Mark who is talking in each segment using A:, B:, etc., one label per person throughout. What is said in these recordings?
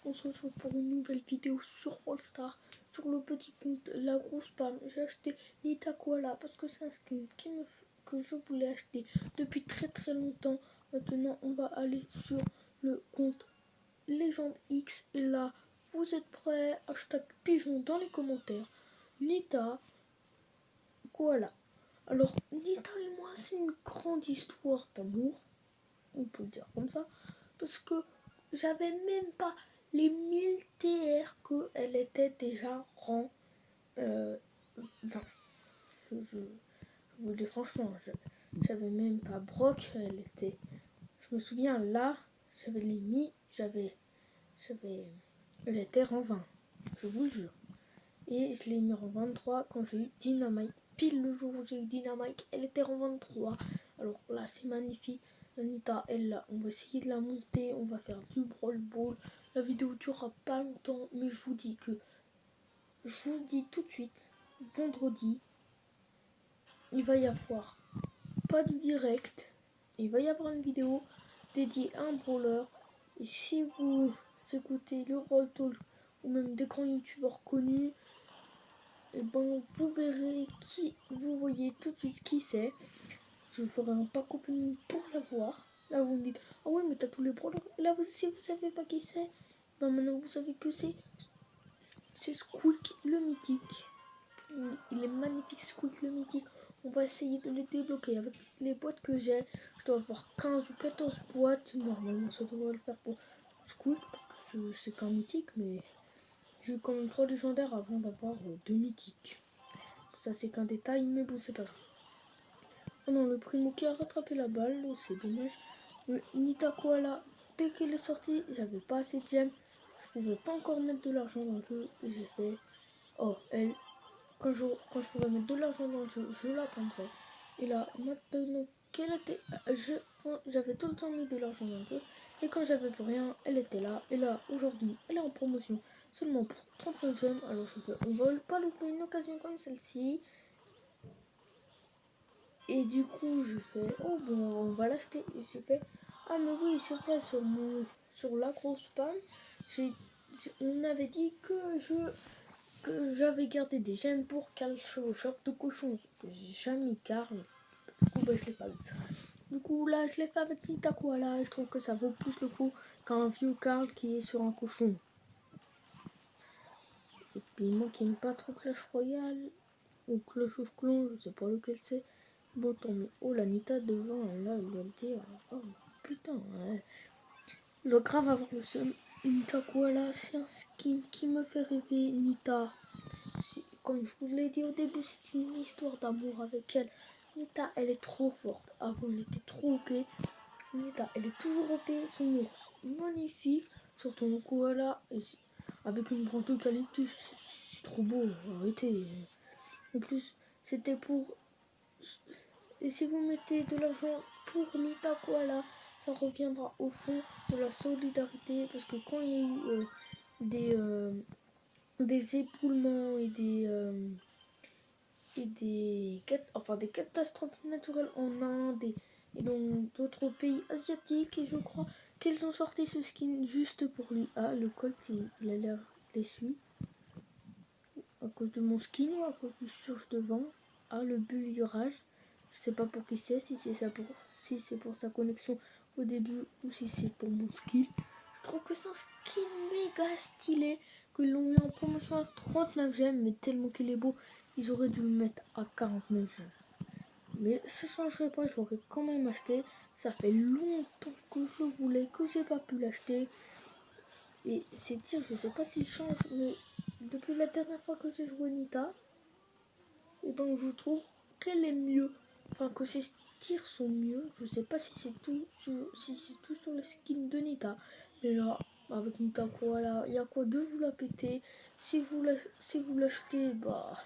A: On se retrouve pour une nouvelle vidéo sur All Star. Sur le petit compte La Grosse Palme, j'ai acheté Nita Koala parce que c'est un skin que je voulais acheter depuis très longtemps. Maintenant, on va aller sur le compte Légende X. Et là, vous êtes prêts? Hashtag pigeon dans les commentaires. Nita Koala. Alors, Nita et moi, c'est une grande histoire d'amour. On peut le dire comme ça. Parce que j'avais même pas les 1000 TR qu'elle était déjà rang 20. Je vous le dis franchement, j'avais même pas Brock, je me souviens là, j'avais les mis, elle était rang 20, je vous le jure. Et je l'ai mis en 23 quand j'ai eu Dynamite. Pile le jour où j'ai eu Dynamite, elle était en 23. Alors là, c'est magnifique. Anita, elle là, on va essayer de la monter. On va faire du Brawl Ball. La vidéo durera pas longtemps, mais je vous dis tout de suite, vendredi, il va y avoir pas de direct. Il va y avoir une vidéo dédiée à un brawler. Et si vous écoutez le Brawl Talk ou même des grands youtubeurs connus, et ben vous verrez vous voyez tout de suite qui c'est. Je ferai un pack opening pour la voir. Là vous me dites, ah ouais mais t'as tous les brawlers. Là si vous savez pas qui c'est, ben maintenant vous savez que c'est Squeak le mythique. Il est magnifique Squeak le mythique. On va essayer de les débloquer avec les boîtes que j'ai. Je dois avoir 15 ou 14 boîtes. Normalement ça devrait le faire pour Squeak parce que c'est qu'un mythique, mais j'ai eu quand même 3 légendaires avant d'avoir 2 mythiques. Ça c'est qu'un détail, mais bon c'est pas grave. Oh non, le primo qui a rattrapé la balle, c'est dommage. Nita Koala, dès qu'elle est sortie, j'avais pas assez de gemmes. Je pouvais pas encore mettre de l'argent dans le jeu. J'ai fait, oh elle, quand je pourrais mettre de l'argent dans le jeu, je la prendrais. Et là, maintenant qu'elle était, j'avais tout le temps mis de l'argent dans le jeu. Et quand j'avais plus rien, elle était là. Et là, aujourd'hui, elle est en promotion seulement pour 39 gemmes. Alors je fais, on va pas louper une occasion comme celle-ci. Et du coup, je fais, oh bon, on va l'acheter. Et je fais, ah mais oui, c'est vrai, sur La Grosse Palme, on avait dit que j'avais gardé des gemmes pour Carl Show, shop de cochon. J'ai jamais mis Carl. Du coup, bah, je l'ai pas eu. Du coup, là, je l'ai fait avec Nita Koala. Je trouve que ça vaut plus le coup qu'un vieux Carl qui est sur un cochon. Et puis, moi qui n'aime pas trop Clash Royale, ou Clash of Clans, je sais pas lequel c'est. Bon, tant mieux. Oh, la Nita devant, là, il doit le dire. Oh, putain, ouais. Il doit grave avoir le seum. Nita Koala, c'est un skin qui me fait rêver. Nita, comme je vous l'ai dit au début, c'est une histoire d'amour avec elle. Nita, elle est trop forte. Avant, elle était trop OP. Nita, elle est toujours OP. Son ours, magnifique. Sur ton koala, avec une branche d'eucalyptus. C'est trop beau, arrêtez. En plus, c'était pour... Et si vous mettez de l'argent pour Nita Koala, ça reviendra au fond de la solidarité. Parce que quand il y a eu des éboulements et des catastrophes naturelles en Inde et dans d'autres pays asiatiques, et je crois qu'ils ont sorti ce skin juste pour lui. Ah, le Colt, il a l'air déçu. À cause de mon skin ou à cause du surge de vent. Ah, le bulgurage. Je sais pas pour qui c'est, si c'est pour sa connexion au début ou si c'est pour mon skin. Je trouve que c'est un skin méga stylé, qu'ils l'ont mis en promotion à 39 gemmes, mais tellement qu'il est beau, ils auraient dû le mettre à 49 gemmes. Mais ça changerait pas, je l'aurais quand même acheté. Ça fait longtemps que je le voulais, que j'ai pas pu l'acheter. Et ces tirs, je sais pas s'ils changent, mais depuis la dernière fois que j'ai joué Nita, et donc je trouve qu'elle est mieux. Enfin, que ses tirs sont mieux. Je sais pas si c'est tout sur les skins de Nita. Mais là, avec Nita Koala, il y a quoi de vous la péter. Si vous l'achetez, bah,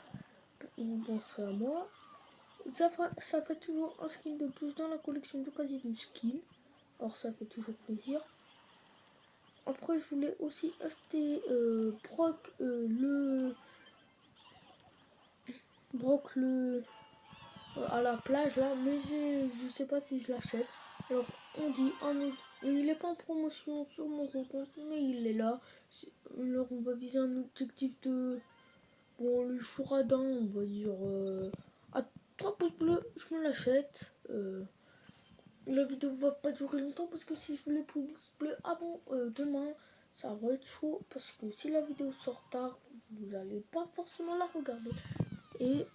A: vous penserez à moi. Ça fait toujours un skin de plus dans la collection de quasi du skin. Alors ça fait toujours plaisir. Après, je voulais aussi acheter Brock à la plage là, mais je sais pas si je l'achète. Alors on dit, oh non, il est pas en promotion sur mon compte, mais il est là. Alors on va viser un objectif de... Bon, le chouradin, on va dire... à 3 pouces bleus, je me l'achète. La vidéo va pas durer longtemps parce que si je veux les pouces bleus avant demain, ça va être chaud. Parce que si la vidéo sort tard, vous n'allez pas forcément la regarder. Et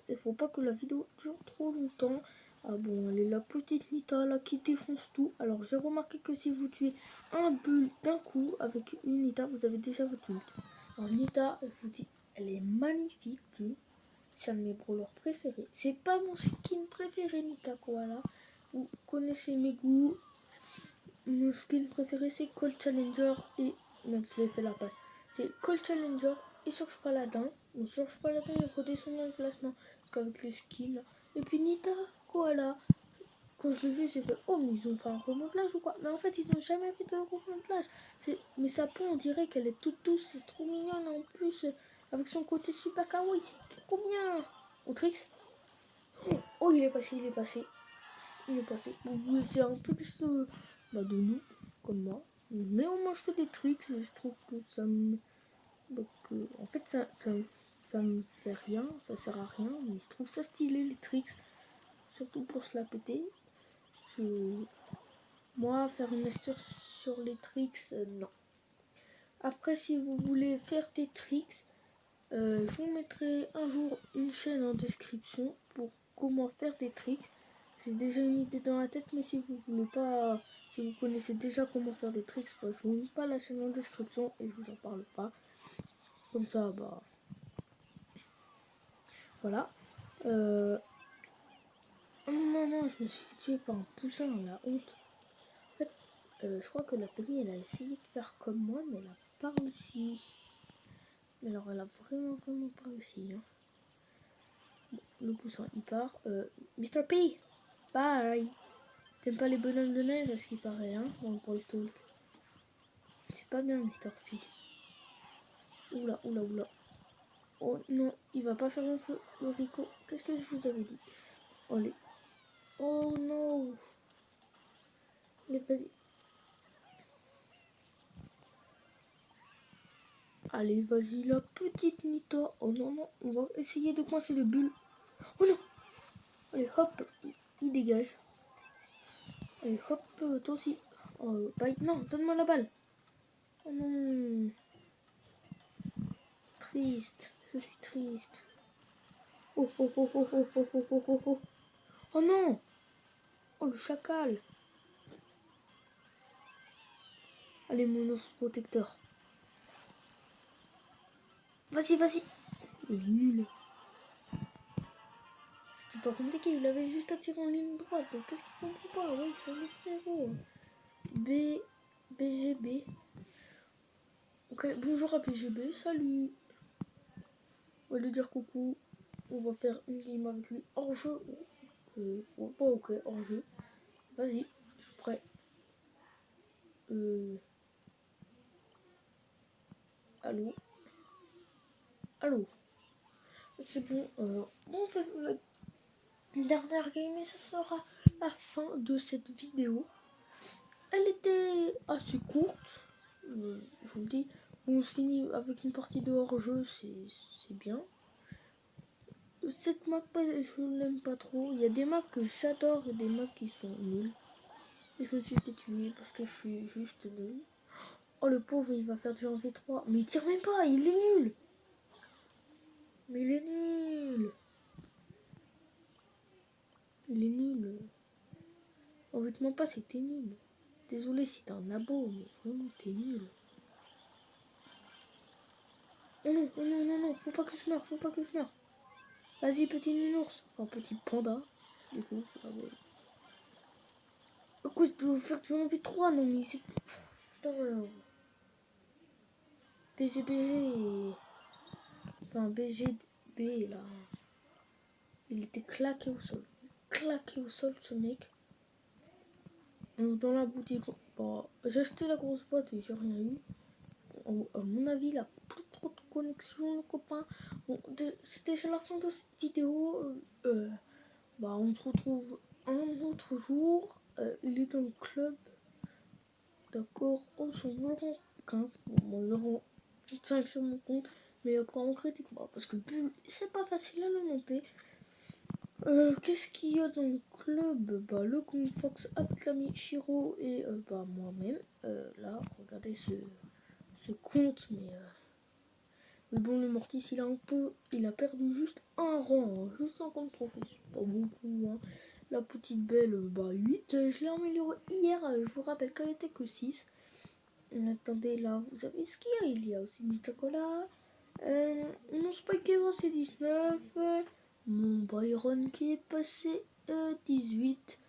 A: il faut pas que la vidéo dure trop longtemps. Ah bon, elle est la petite Nita là qui défonce tout. Alors j'ai remarqué que si vous tuez un bull d'un coup avec une Nita, vous avez déjà votre ult. Alors Nita, je vous dis, elle est magnifique. C'est un de mes brawlers préférés. C'est pas mon skin préféré, Nita Koala. Vous connaissez mes goûts. Mon skin préféré c'est Cold Challenger et... Même je l'ai fait la passe. C'est Cold Challenger et Surge Paladin. Bon, Surge Paladin il redescend dans le classement. Parce qu'avec les skins là. Et puis Nita Koala. Quand je l'ai vu, j'ai fait oh mais ils ont fait un remontage ou quoi. Mais en fait ils n'ont jamais fait de remontage. Mais sa peau on dirait qu'elle est toute douce. C'est trop mignonne en plus. Avec son côté super kawaii. C'est trop bien. Autrix. Oh il est passé, il est passé. Il est passé. Vous c'est un truc de nous, comme moi. Mais au moins je fais des tricks et je trouve que ça me... Donc en fait ça me fait rien, ça sert à rien. Mais je trouve ça stylé les tricks. Surtout pour se la péter. Moi faire une astuce sur les tricks, non. Après si vous voulez faire des tricks, je vous mettrai un jour une chaîne en description pour comment faire des tricks. J'ai déjà une idée dans la tête, mais si vous voulez pas, si vous connaissez déjà comment faire des tricks, bah, je vous mets pas la chaîne en description et je vous en parle pas. Comme ça, bah voilà. À un moment, je me suis fait tuer par un poussin, la honte. En fait, je crois que la Penny, elle a essayé de faire comme moi, mais elle a pas réussi. Mais alors, elle a vraiment pas réussi. Hein. Bon, le poussin, il part. Mr. P, bye. T'aimes pas les bonhommes de neige, à ce qui paraît, hein, dans le Brawl Talk. C'est pas bien, Mr. P. Oula. Oh non, il va pas faire un feu, le Rico. Qu'est-ce que je vous avais dit? Allez. Oh non. Mais vas-y. Allez, vas-y, la petite Nita. Oh non, on va essayer de coincer le bulle. Oh non. Allez, hop, il dégage. Allez, hop, toi aussi. Oh, bye. Non, donne-moi la balle. Oh non. Triste, je suis triste. Oh. Oh non. Oh, le chacal. Allez, mon os protecteur. Vas-y. Il est nul. C'est pas compliqué, il avait juste à tirer en ligne droite. Qu'est-ce qu'il comprend pas? Ouais, c'est le frérot. BGB. Ok, bonjour à BGB, salut. On va lui dire coucou. On va faire une game avec lui hors jeu. Ok, hors jeu. Vas-y, je suis prêt. Allô. C'est bon. On fait la dernière game et ça sera la fin de cette vidéo. Elle était assez courte. Je vous le dis. On se finit avec une partie de hors-jeu, c'est bien. Cette map, je l'aime pas trop. Il y a des maps que j'adore et des maps qui sont nuls. Et je me suis fait tuer parce que je suis juste nul. Oh le pauvre, il va faire du 1v3. Mais il tire même pas, il est nul. Mais il est nul. Il est nul. En fait, pas, c'est t'es nul. Désolé si t'es un abo, mais vraiment t'es nul. Oh non, faut pas que je meure. Vas-y, petit nounours. Enfin, petit panda. Du coup, ah ouais. Pourquoi je peux faire du 1v3? Non, mais c'est... Putain, BGBG. Enfin, BGB, là. Il était claqué au sol. Ce mec. Dans la boutique. Bon, j'ai acheté la grosse boîte et j'ai rien eu. À mon avis, il a plus trop de connexion, le copain. Bon, c'est déjà la fin de cette vidéo. On se retrouve un autre jour. Il est dans le club. D'accord. Oh, son Laurent 15. Bon, 0,25 sur mon compte. Mais après, on critique pas. Parce que Bull, c'est pas facile à le monter. Qu'est-ce qu'il y a dans le club? Bah, le Kung Fox avec l'ami Shiro et moi-même. Là, regardez ce compte, mais bon, le Mortis, il a perdu juste un rang, hein, juste 50 trophées, c'est pas beaucoup, hein. La petite belle, 8, je l'ai améliorée hier, je vous rappelle qu'elle était que 6. Attendez, là, vous savez ce qu'il y a? Il y a aussi du chocolat. Mon Spikever, c'est 19. Mon Byron qui est passé 18.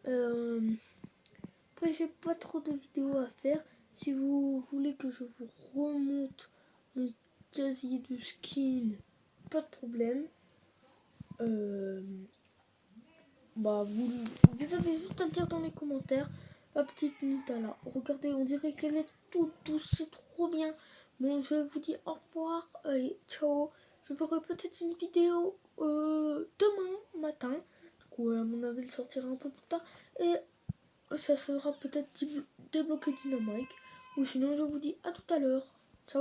A: Après, j'ai pas trop de vidéos à faire. Si vous voulez que je vous remonte mon casier de skin, pas de problème. Vous avez juste à dire dans les commentaires. La petite Nita là, regardez, on dirait qu'elle est toute douce, c'est trop bien. Bon, je vous dis au revoir et ciao. Je ferai peut-être une vidéo demain matin. Du coup, à mon avis, elle sortira un peu plus tard. Et ça sera peut-être débloqué Dynamite. Ou sinon, je vous dis à tout à l'heure.